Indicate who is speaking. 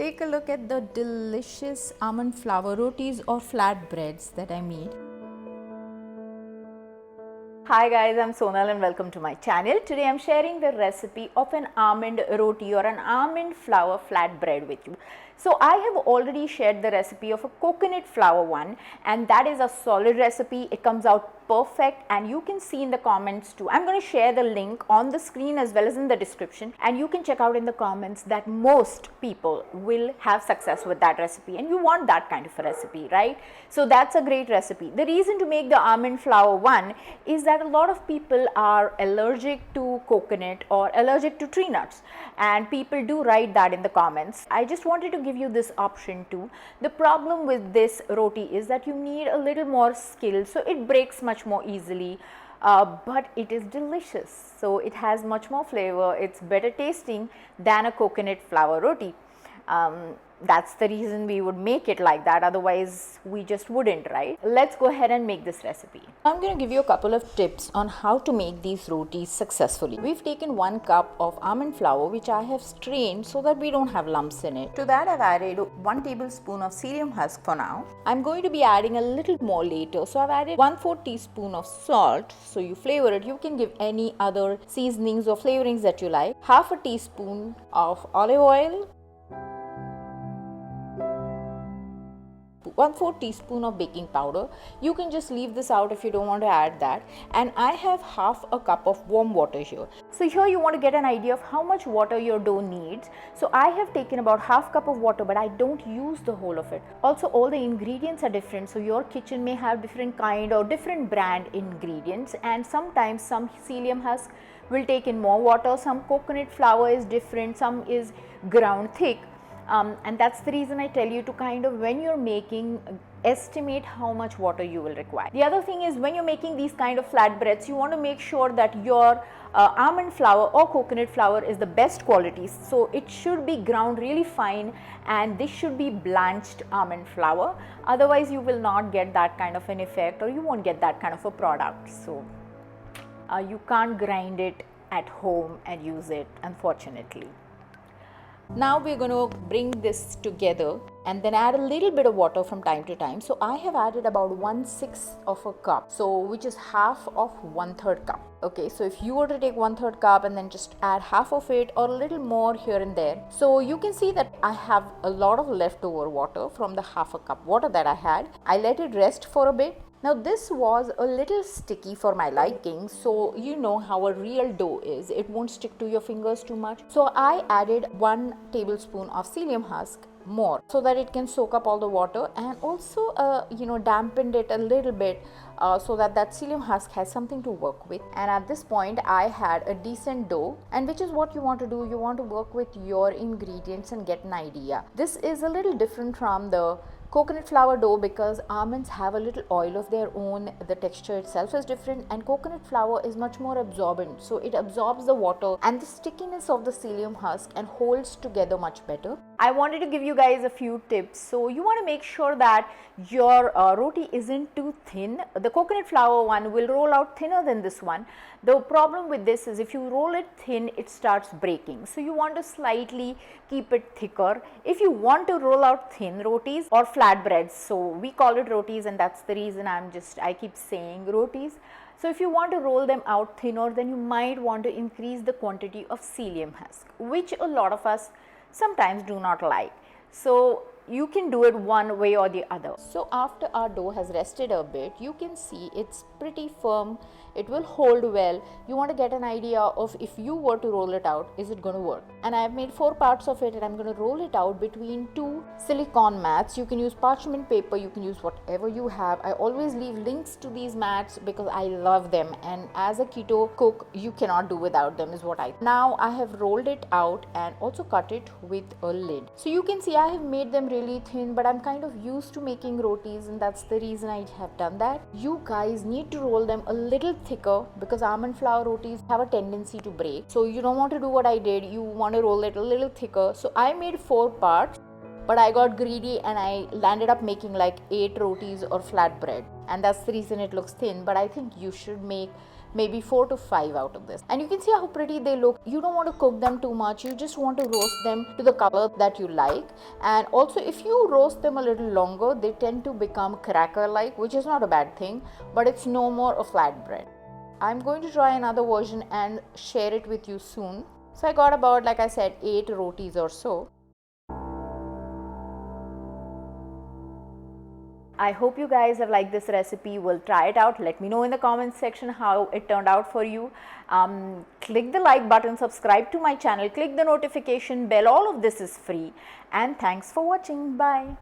Speaker 1: take a look at the delicious almond flour rotis or flatbreads that I made. Hi guys, I'm Sonal and welcome to my channel. Today I'm sharing the recipe of an almond roti or an almond flour flatbread with you. So I have already shared the recipe of a coconut flour one, and that is a solid recipe. It comes out perfect and you can see in the comments too. I'm going to share the link on the screen as well as in the description, and you can check out in the comments that most people will have success with that recipe, and you want that kind of a recipe, right? So that's a great recipe. The reason to make the almond flour one is that a lot of people are allergic to coconut or allergic to tree nuts, and people do write that in the comments. I just wanted to give you this option too. The problem with this roti is that you need a little more skill, so it breaks much more easily, but it is delicious. So it has much more flavor, it's better tasting than a coconut flour roti. That's the reason we would make it like that, otherwise we just wouldn't, right? Let's go ahead and make this recipe. I'm going to give you a couple of tips on how to make these rotis successfully. We've taken 1 cup of almond flour which I have strained so that we don't have lumps in it. To that I've added 1 tablespoon of psyllium husk for now. I'm going to be adding a little more later, so I've added 1/4 teaspoon of salt. So you flavor it, you can give any other seasonings or flavorings that you like. Half a teaspoon of olive oil, 1/4 teaspoon of baking powder. You can just leave this out if you don't want to add that. And I have half a cup of warm water here. So here you want to get an idea of how much water your dough needs. So I have taken about half cup of water, but I don't use the whole of it. Also, all the ingredients are different, so your kitchen may have different kind or different brand ingredients, and sometimes some psyllium husk will take in more water, some coconut flour is different, some is ground thick. And that's the reason I tell you to kind of, when you're making, estimate how much water you will require. The other thing is, when you're making these kind of flatbreads, you want to make sure that your almond flour or coconut flour is the best quality. So it should be ground really fine, and this should be blanched almond flour. Otherwise you will not get that kind of an effect, or you won't get that kind of a product. So you can't grind it at home and use it, unfortunately. Now we're going to bring this together and then add a little bit of water from time to time. So I have added about 1/6 of a cup, so which is half of 1/3 cup. Okay, so if you were to take 1/3 cup and then just add half of it or a little more here and there, so you can see that I have a lot of leftover water from the half a cup water that I had. I let it rest for a bit. Now this was a little sticky for my liking, so you know how a real dough is, it won't stick to your fingers too much. So I added 1 tablespoon of psyllium husk more so that it can soak up all the water, and also dampened it a little bit so that psyllium husk has something to work with. And at this point I had a decent dough, and which is what you want to do. You want to work with your ingredients and get an idea. This is a little different from the coconut flour dough because almonds have a little oil of their own, the texture itself is different, and coconut flour is much more absorbent, so it absorbs the water and the stickiness of the psyllium husk and holds together much better. I wanted to give you guys a few tips. So you want to make sure that your roti isn't too thin. The coconut flour one will roll out thinner than this one. The problem with this is if you roll it thin, it starts breaking. So you want to slightly keep it thicker. If you want to roll out thin rotis or flatbreads, so we call it rotis, and that's the reason I keep saying rotis. So if you want to roll them out thinner, then you might want to increase the quantity of psyllium husk, which a lot of us sometimes do not like. So you can do it one way or the other. So after our dough has rested a bit, you can see it's pretty firm. It will hold well. You want to get an idea of, if you were to roll it out, is it going to work? And I have made 4 parts of it, and I'm going to roll it out between 2 silicone mats. You can use parchment paper, you can use whatever you have. I always leave links to these mats because I love them, and as a keto cook you cannot do without them, is what I. Now I have rolled it out and also cut it with a lid. So you can see I have made them really thin, but I'm kind of used to making rotis, and that's the reason I have done that. You guys need to roll them a little thicker because almond flour rotis have a tendency to break. So you don't want to do what I did, you want to roll it a little thicker. So I made 4 parts, but I got greedy and I landed up making like 8 rotis or flatbread, and that's the reason it looks thin. But I think you should make maybe 4 to 5 out of this. And you can see how pretty they look. You don't want to cook them too much, you just want to roast them to the color that you like. And also, if you roast them a little longer, they tend to become cracker like, which is not a bad thing, but it's no more a flatbread. I'm going to try another version and share it with you soon. So I got about, like I said, 8 rotis or so. I hope you guys have liked this recipe. Will try it out. Let me know in the comments section how it turned out for you. Click the like button, subscribe to my channel, click the notification bell. All of this is free. And thanks for watching. Bye.